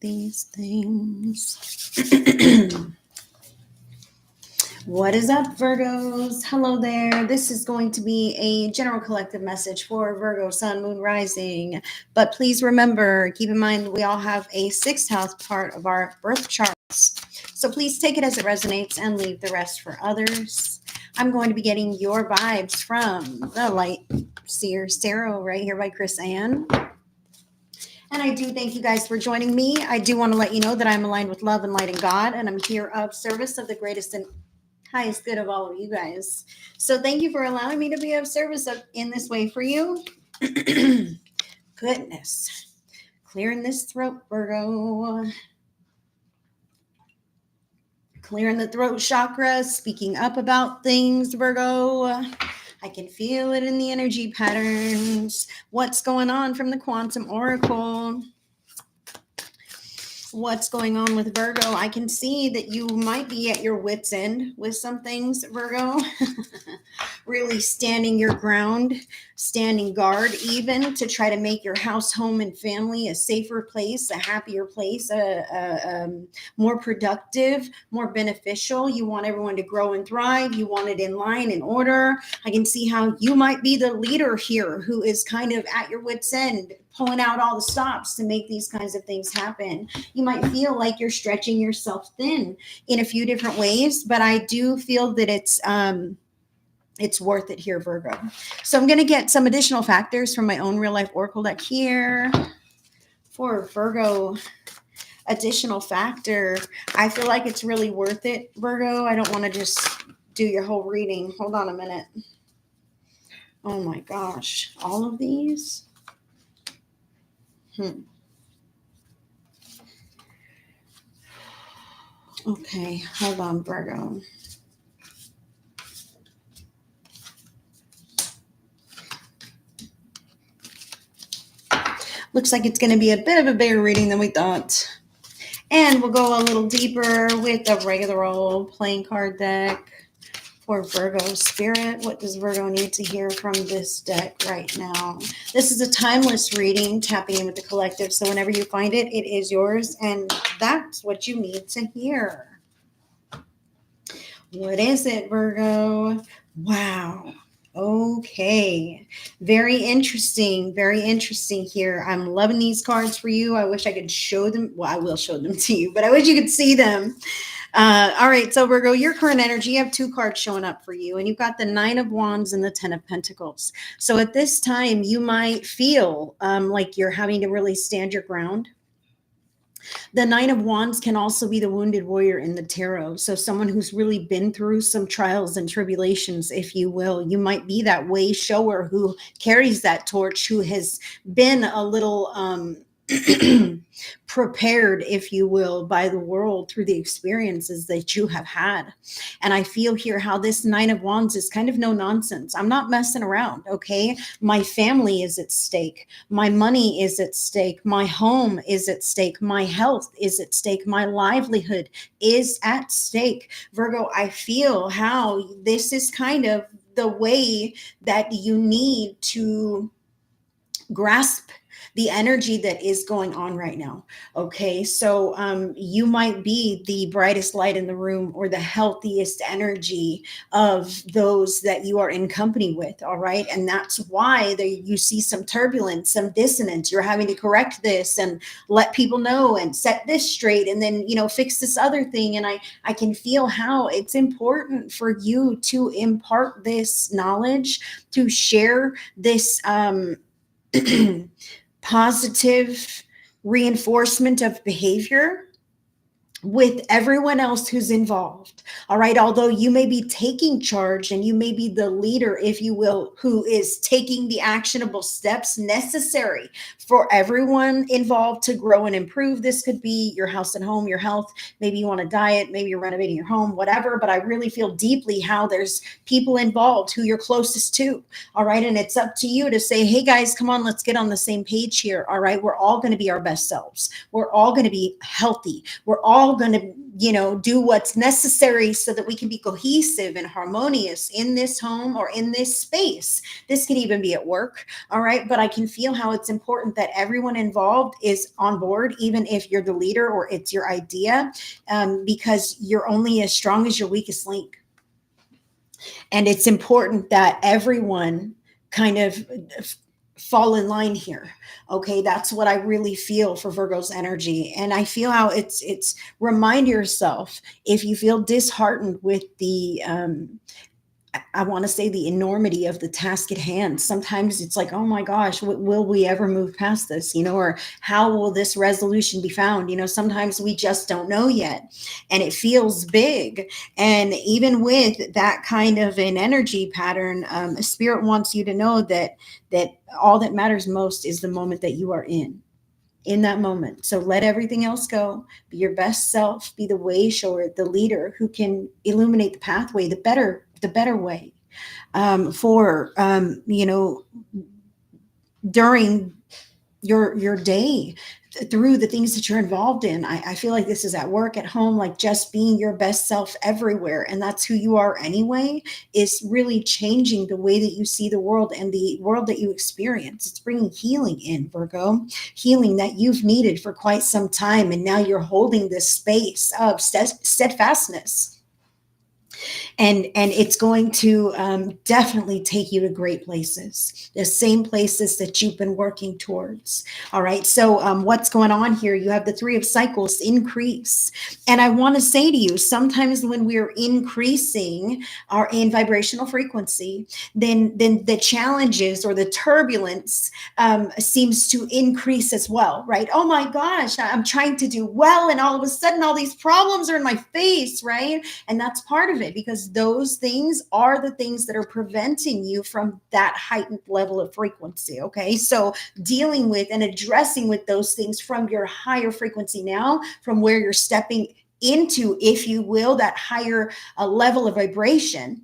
these things. What is up, Virgos? Hello there. This is going to be a general collective message for Virgo, Sun, Moon, Rising. But please remember, keep in mind, we all have a sixth house part of our birth charts. So please take it as it resonates and leave the rest for others. I'm going to be getting your vibes from the Light Seer Tarot right here by Chris Ann. And I do thank you guys for joining me. I do want to let you know that I'm aligned with love and light and God, and I'm here of service of the greatest and highest good of all of you guys. So thank you for allowing me to be of service in this way for you. Goodness. Clearing this throat, Virgo. Clearing the throat chakra, speaking up about things, Virgo. I can feel it in the energy patterns. What's going on from the Quantum Oracle? What's going on with Virgo? I can see that you might be at your wit's end with some things, Virgo. Really standing your ground, standing guard even to try to make your house, home, and family a safer place, a happier place, a more productive, more beneficial. You want everyone to grow and thrive. You want it in line, in order. I can see how you might be the leader here who is kind of at your wit's end, pulling out all the stops to make these kinds of things happen. You might feel like you're stretching yourself thin in a few different ways, but I do feel that it's worth it here, Virgo. So I'm going to get some additional factors from my own real life oracle deck here for Virgo. Additional factor. I feel like it's really worth it, Virgo. I don't want to just do your whole reading. Hold on a minute. Oh my gosh. All of these? Okay, hold on, Virgo. Looks like it's going to be a bit of a bigger reading than we thought. And we'll go a little deeper with a regular old playing card deck for Virgo Spirit. What does Virgo need to hear from this deck right now? This is a timeless reading, tapping in with the collective. So whenever you find it, it is yours. And that's what you need to hear. What is it, Virgo? Wow. Okay. Very interesting here. I'm loving these cards for you. I wish I could show them. Well, I will show them to you, but I wish you could see them. All right. So Virgo, your current energy, you have two cards showing up for you, and you've got the Nine of Wands and the Ten of Pentacles. So at this time, you might feel like you're having to really stand your ground. The Nine of Wands can also be the wounded warrior in the tarot. So someone who's really been through some trials and tribulations, if you will. You might be that way shower who carries that torch, who has been a little prepared, if you will, by the world through the experiences that you have had. And I feel here how this Nine of Wands is kind of no nonsense. I'm not messing around, okay? My family is at stake. My money is at stake. My home is at stake. My health is at stake. My livelihood is at stake. Virgo, I feel how this is kind of the way that you need to grasp the energy that is going on right now. Okay. So you might be the brightest light in the room or the healthiest energy of those that you are in company with. All right. And that's why you see some turbulence, some dissonance. You're having to correct this and let people know and set this straight and then, fix this other thing. And I can feel how it's important for you to impart this knowledge, to share this, positive reinforcement of behavior with everyone else who's involved. All right. Although you may be taking charge and you may be the leader, if you will, who is taking the actionable steps necessary for everyone involved to grow and improve. This could be your house and home, your health. Maybe you want to diet, maybe you're renovating your home, whatever. But I really feel deeply how there's people involved who you're closest to. All right. And it's up to you to say, hey guys, come on, let's get on the same page here. All right. We're all going to be our best selves. We're all going to be healthy. We're all all going to, do what's necessary so that we can be cohesive and harmonious in this home or in this space. This could even be at work. All right. But I can feel how it's important that everyone involved is on board, even if you're the leader or it's your idea, because you're only as strong as your weakest link. And it's important that everyone kind of fall in line here. Okay, that's what I really feel for Virgo's energy. And I feel how it's remind yourself, if you feel disheartened with the I want to say the enormity of the task at hand. Sometimes it's like, oh my gosh, will we ever move past this? Or how will this resolution be found? Sometimes we just don't know yet. And it feels big. And even with that kind of an energy pattern, Spirit wants you to know that all that matters most is the moment that you are in that moment. So let everything else go. Be your best self. Be the way shower, the leader who can illuminate the pathway, the better way for during your day, through the things that you're involved in. I feel like this is at work, at home, like just being your best self everywhere. And that's who you are anyway, is really changing the way that you see the world and the world that you experience. It's bringing healing in, Virgo, healing that you've needed for quite some time. And now you're holding this space of steadfastness. And it's going to definitely take you to great places, the same places that you've been working towards. All right. So what's going on here? You have the Three of Cycles increase. And I want to say to you, sometimes when we're increasing our in vibrational frequency, then the challenges or the turbulence seems to increase as well, right? Oh my gosh, I'm trying to do well, and all of a sudden all these problems are in my face, right? And that's part of it, because those things are the things that are preventing you from that heightened level of frequency. Okay, so dealing with and addressing with those things from your higher frequency now, from where you're stepping into, if you will, that higher level of vibration.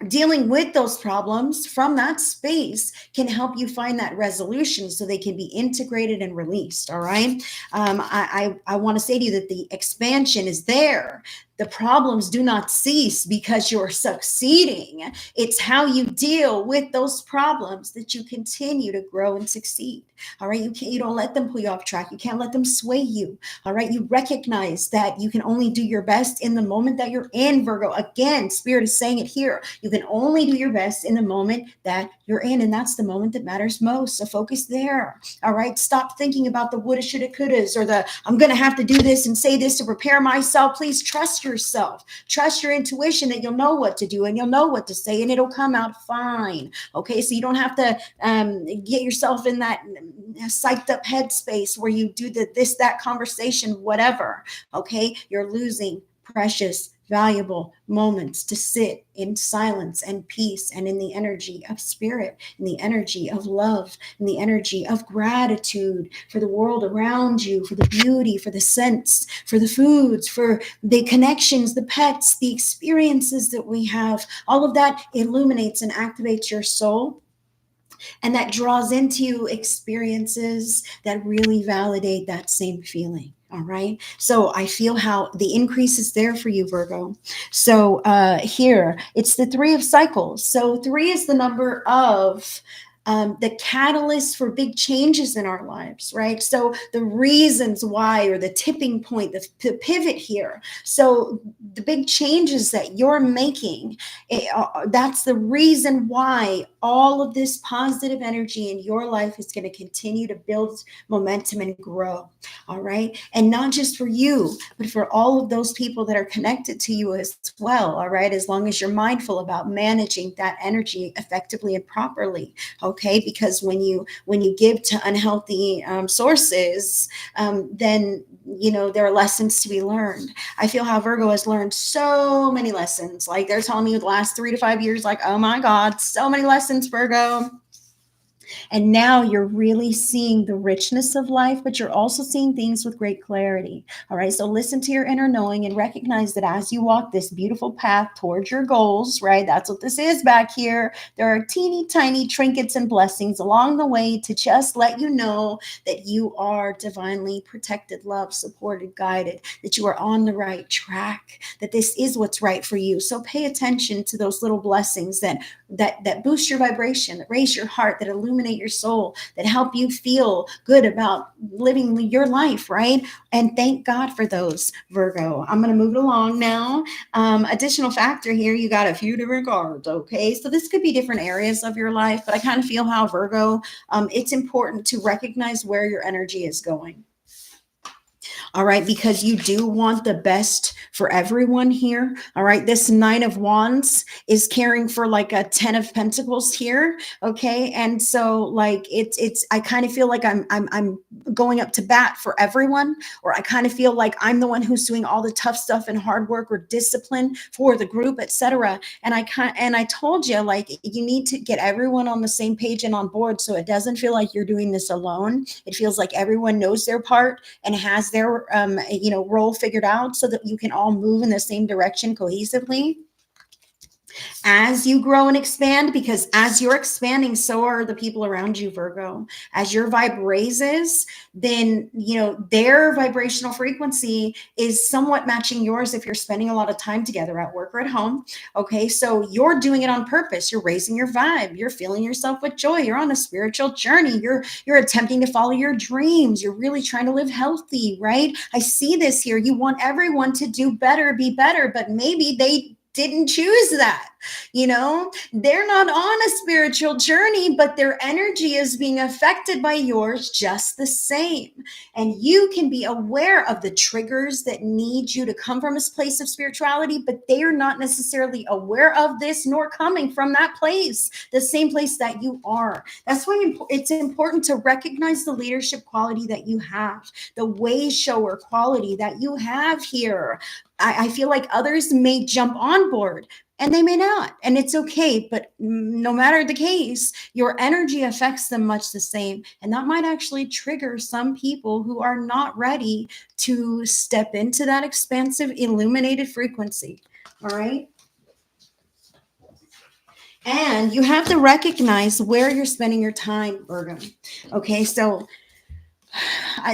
Dealing with those problems from that space can help you find that resolution so they can be integrated and released. All right. I want to say to you that the expansion is there. The problems do not cease because you're succeeding. It's how you deal with those problems that you continue to grow and succeed. All right. You don't let them pull you off track. You can't let them sway you. All right. You recognize that you can only do your best in the moment that you're in, Virgo. Again, Spirit is saying it here. You can only do your best in the moment that you're in, and that's the moment that matters most. So focus there. All right. Stop thinking about the woulda, shoulda, couldas, or the I'm going to have to do this and say this to prepare myself. Please trust yourself. Trust your intuition that you'll know what to do and you'll know what to say, and it'll come out fine. Okay. So you don't have to get yourself in that psyched up headspace where you do that conversation, whatever. Okay. You're losing precious, valuable moments to sit in silence and peace and in the energy of spirit, in the energy of love, in the energy of gratitude for the world around you, for the beauty, for the scents, for the foods, for the connections, the pets, the experiences that we have. All of that illuminates and activates your soul. And that draws into you experiences that really validate that same feeling. All right. So I feel how the increase is there for you, Virgo. So here it's the Three of Cycles. So 3 is the number of the catalyst for big changes in our lives, right? So the reasons why, or the tipping point, the pivot here. So the big changes that you're making, that's the reason why all of this positive energy in your life is going to continue to build momentum and grow. All right. And not just for you, but for all of those people that are connected to you as well. All right. As long as you're mindful about managing that energy effectively and properly. Okay. Because when you give to unhealthy sources, then, there are lessons to be learned. I feel how Virgo has learned so many lessons. Like they're telling me the last 3 to 5 years, like, oh my God, so many lessons, Virgo. And now you're really seeing the richness of life, but you're also seeing things with great clarity. All right. So listen to your inner knowing and recognize that as you walk this beautiful path towards your goals, right? That's what this is back here. There are teeny tiny trinkets and blessings along the way to just let you know that you are divinely protected, loved, supported, guided, that you are on the right track, that this is what's right for you. So pay attention to those little blessings that boost your vibration, that raise your heart, that illuminate your soul, that help you feel good about living your life, right? And thank God for those, Virgo. I'm going to move it along now. Additional factor here, you got a few different cards, okay? So this could be different areas of your life, but I kind of feel how, Virgo, it's important to recognize where your energy is going. All right, because you do want the best for everyone here. All right, this Nine of Wands is caring for like a Ten of Pentacles here. Okay, and so like it's I kind of feel like I'm going up to bat for everyone, or I kind of feel like I'm the one who's doing all the tough stuff and hard work or discipline for the group, etc. And I told you, like, you need to get everyone on the same page and on board, so it doesn't feel like you're doing this alone. It feels like everyone knows their part and has their role figured out, so that you can all move in the same direction cohesively as you grow and expand, because as you're expanding, so are the people around you, Virgo. As your vibe raises, then their vibrational frequency is somewhat matching yours if you're spending a lot of time together at work or at home. Okay, so you're doing it on purpose. You're raising your vibe. You're feeling yourself with joy. You're on a spiritual journey. You're attempting to follow your dreams. You're really trying to live healthy, right? I see this here. You want everyone to do better, be better, but maybe they didn't choose that. They're not on a spiritual journey, but their energy is being affected by yours just the same. And you can be aware of the triggers that need you to come from a place of spirituality, but they are not necessarily aware of this nor coming from that place, the same place that you are. That's why it's important to recognize the leadership quality that you have, the way shower quality that you have here. I feel like others may jump on board and they may not, and it's okay. But no matter the case, your energy affects them much the same. And that might actually trigger some people who are not ready to step into that expansive, illuminated frequency. All right. And you have to recognize where you're spending your time, Virgo. Okay. So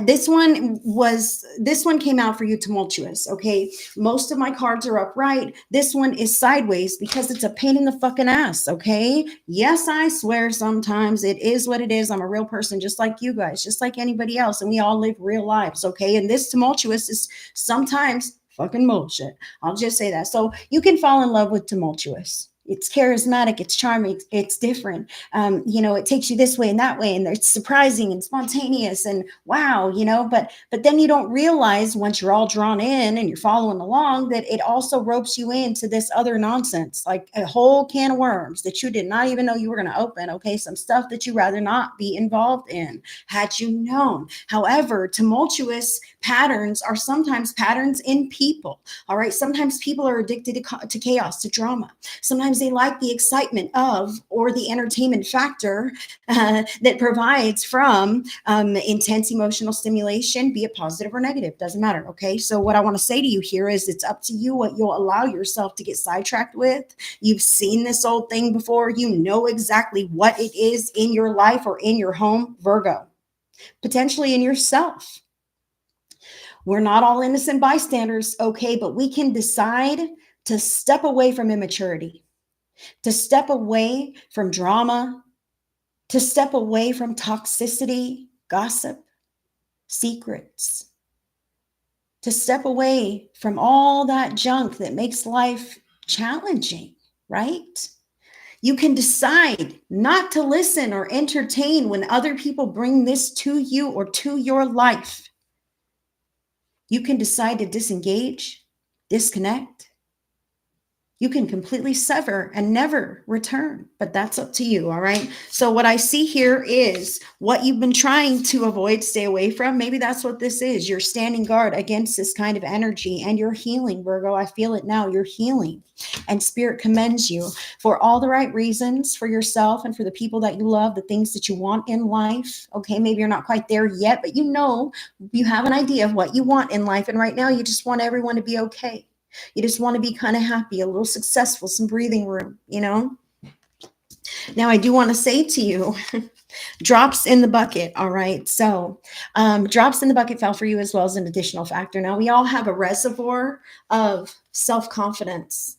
this one came out for you tumultuous. Okay, most of my cards are upright. This one is sideways because it's a pain in the fucking ass. Okay, yes, I swear sometimes it is what it is. I'm a real person just like you guys, just like anybody else, and we all live real lives. Okay, and this tumultuous is sometimes fucking bullshit. I'll just say that. So you can fall in love with tumultuous. It's charismatic, it's charming, it's different. It takes you this way and that way, and it's surprising and spontaneous and wow, but then you don't realize once you're all drawn in and you're following along that it also ropes you into this other nonsense, like a whole can of worms that you did not even know you were going to open. Okay, some stuff that you rather not be involved in had you known. However, tumultuous patterns are sometimes patterns in people. All right, sometimes people are addicted to chaos, to drama. Sometimes they like the excitement of or the entertainment factor that provides from intense emotional stimulation, be it positive or negative, doesn't matter. Okay, so what I want to say to you here is it's up to you what you'll allow yourself to get sidetracked with. You've seen this old thing before. You know exactly what it is in your life or in your home, Virgo, potentially in yourself. We're not all innocent bystanders, okay, but we can decide to step away from immaturity, to step away from drama, to step away from toxicity, gossip, secrets, to step away from all that junk that makes life challenging, right? You can decide not to listen or entertain when other people bring this to you or to your life. You can decide to disengage, disconnect. You can completely sever and never return, but that's up to you. All right. So what I see here is what you've been trying to avoid, stay away from. Maybe that's what this is. You're standing guard against this kind of energy, and you're healing, Virgo. I feel it now. You're healing, and Spirit commends you for all the right reasons for yourself and for the people that you love, the things that you want in life. Okay. Maybe you're not quite there yet, but you know, you have an idea of what you want in life. And right now you just want everyone to be okay. You just want to be kind of happy, a little successful, some breathing room, you know? Now, I do want to say to you, drops in the bucket. All right. So, drops in the bucket fell for you as well as an additional factor. Now, we all have a reservoir of self confidence,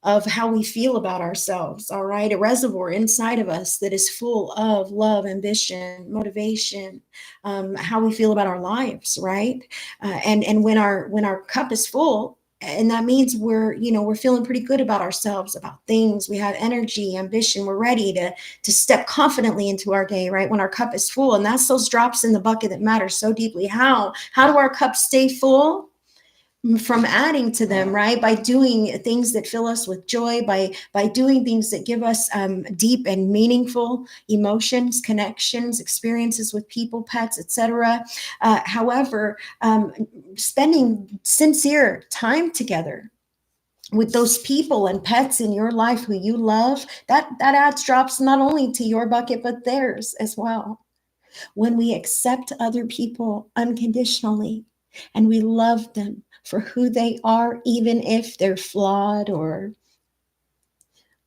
of how we feel about ourselves. All right. A reservoir inside of us that is full of love, ambition, motivation, how we feel about our lives. Right. And when our cup is full, and that means we're feeling pretty good about ourselves, about things. We have energy, ambition. We're ready to step confidently into our day, right? When our cup is full, and that's those drops in the bucket that matter so deeply. How do our cups stay full? From adding to them, right? By doing things that fill us with joy, by doing things that give us deep and meaningful emotions, connections, experiences with people, pets, etc. However, spending sincere time together with those people and pets in your life who you love, that adds drops not only to your bucket but theirs as well. When we accept other people unconditionally and we love them for who they are, even if they're flawed or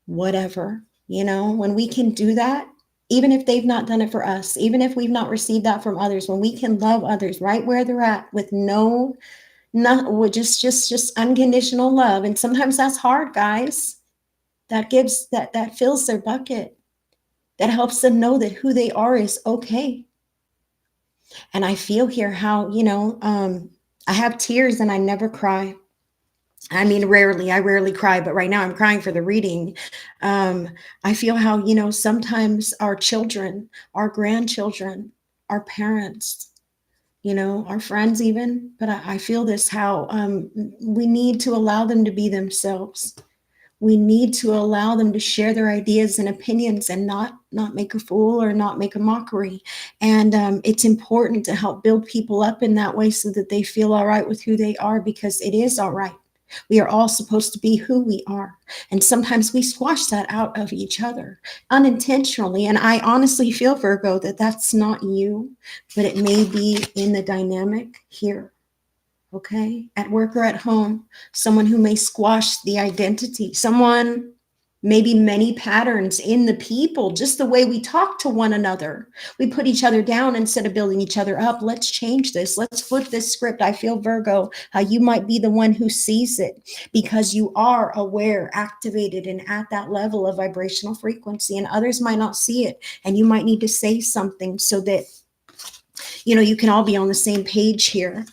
whatever, when we can do that, even if they've not done it for us, even if we've not received that from others, when we can love others right where they're at with with just unconditional love. And sometimes that's hard, guys. That fills their bucket. That helps them know that who they are is okay. And I feel here how, I have tears and I never cry. I mean, I rarely cry, but right now I'm crying for the reading. I feel how, sometimes our children, our grandchildren, our parents, our friends even, but I feel this, how we need to allow them to be themselves. We need to allow them to share their ideas and opinions and not make a fool or not make a mockery. And it's important to help build people up in that way so that they feel all right with who they are, because it is all right. We are all supposed to be who we are. And sometimes we squash that out of each other unintentionally. And I honestly feel, Virgo, that that's not you, but it may be in the dynamic here. Okay, at work or at home, someone who may squash the identity, someone, maybe many patterns in the people, just the way we talk to one another. We put each other down instead of building each other up. Let's change this. Let's flip this script. I feel, Virgo, how you might be the one who sees it because you are aware, activated, and at that level of vibrational frequency, and others might not see it. And you might need to say something so that, you can all be on the same page here.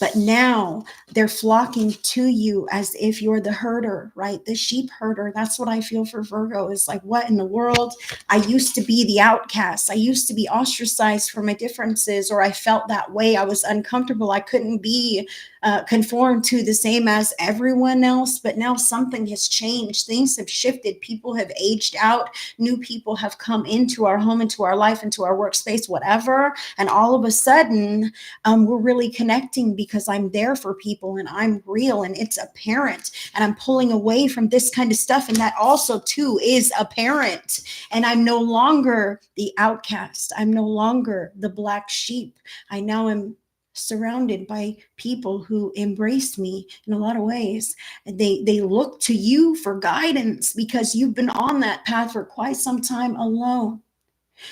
But now they're flocking to you as if you're the herder, right? The sheep herder. That's what I feel for Virgo, is like, what in the world? I used to be the outcast. I used to be ostracized for my differences, or I felt that way. I was uncomfortable. I couldn't be conformed to the same as everyone else. But now something has changed. Things have shifted. People have aged out. New people have come into our home, into our life, into our workspace, whatever. And all of a sudden, we're really connecting because I'm there for people and I'm real and it's apparent, and I'm pulling away from this kind of stuff. And that also too is apparent. And I'm no longer the outcast. I'm no longer the black sheep. I now am surrounded by people who embrace me in a lot of ways. They look to you for guidance because you've been on that path for quite some time alone.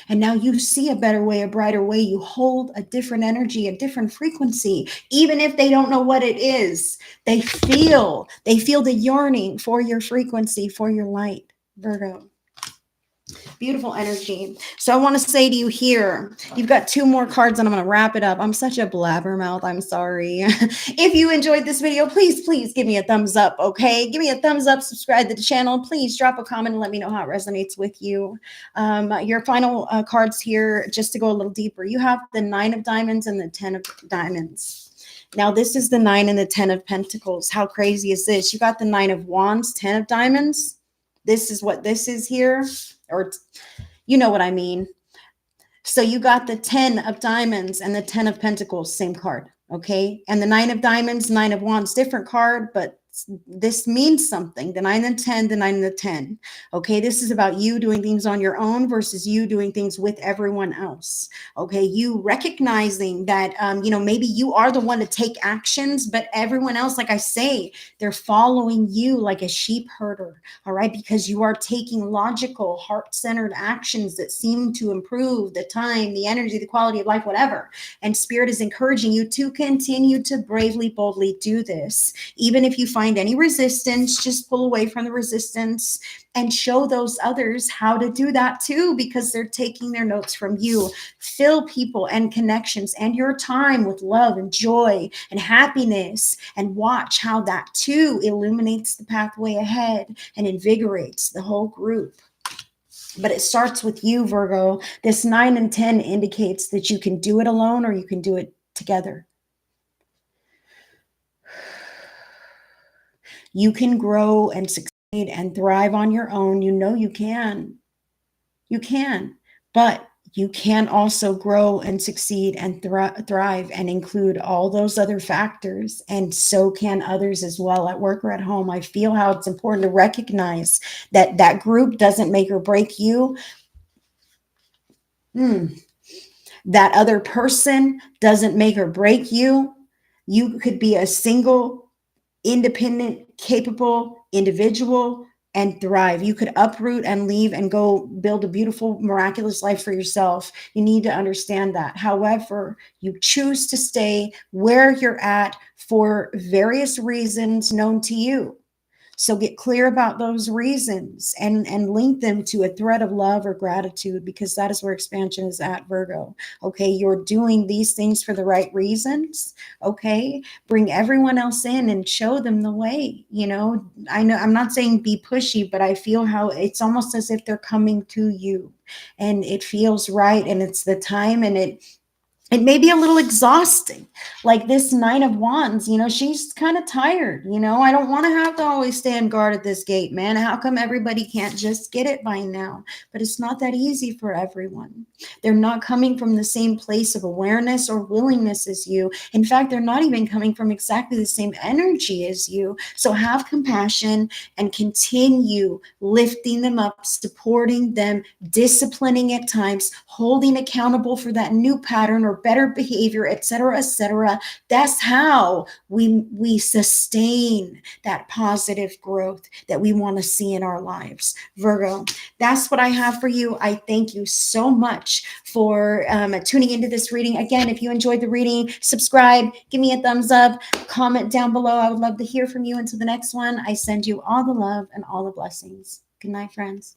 And now you see a better way, a brighter way. You hold a different energy, a different frequency. Even if they don't know what it is, they feel the yearning for your frequency, for your light, Virgo. Beautiful energy. So I want to say to you here, you've got 2 more cards and I'm going to wrap it up. I'm such a blabbermouth. I'm sorry. If you enjoyed this video, please give me a thumbs up, okay? Give me a thumbs up, subscribe to the channel. Please drop a comment and let me know how it resonates with you. Your final cards here, just to go a little deeper. You have the 9 of diamonds and the 10 of diamonds. Now, this is the 9 and the 10 of pentacles. How crazy is this? You got the 9 of wands, 10 of diamonds. This is what this is here, or you know what I mean. So you got the 10 of diamonds and the 10 of pentacles, same card, okay? And the 9 of diamonds, 9 of wands, different card, but this means something. The 9 and 10, the 9 and the 10, okay? This is about you doing things on your own versus you doing things with everyone else, okay? You recognizing that, maybe you are the one to take actions, but everyone else, like I say, they're following you like a sheep herder, all right? Because you are taking logical, heart-centered actions that seem to improve the time, the energy, the quality of life, whatever. And Spirit is encouraging you to continue to bravely, boldly do this. Even if you find any resistance, just pull away from the resistance and show those others how to do that too, because they're taking their notes from you. Fill people and connections and your time with love and joy and happiness, and watch how that too illuminates the pathway ahead and invigorates the whole group. But it starts with you, Virgo. This 9 and 10 indicates that you can do it alone or you can do it together. You can grow and succeed and thrive on your own. You know you can. You can. But you can also grow and succeed and thrive and include all those other factors. And so can others as well, at work or at home. I feel how it's important to recognize that that group doesn't make or break you. That other person doesn't make or break you. You could be a single, independent, capable individual and thrive. You could uproot and leave and go build a beautiful, miraculous life for yourself. You need to understand that. However, you choose to stay where you're at for various reasons known to you. So get clear about those reasons and link them to a thread of love or gratitude, because that is where expansion is at, Virgo. Okay, you're doing these things for the right reasons. Okay, bring everyone else in and show them the way. I know I'm not saying be pushy, but I feel how it's almost as if they're coming to you and it feels right and it's the time, and it may be a little exhausting. Like this 9 of wands, she's kind of tired. I don't want to have to always stand guard at this gate, man. How come everybody can't just get it by now? But it's not that easy for everyone. They're not coming from the same place of awareness or willingness as you. In fact, they're not even coming from exactly the same energy as you. So have compassion and continue lifting them up, supporting them, disciplining at times, holding accountable for that new pattern or better behavior, etc., etc. That's how we sustain that positive growth that we want to see in our lives. Virgo, that's what I have for you. I thank you so much for tuning into this reading. Again, if you enjoyed the reading, subscribe, give me a thumbs up, comment down below. I would love to hear from you. Until the next one, I send you all the love and all the blessings. Good night, friends.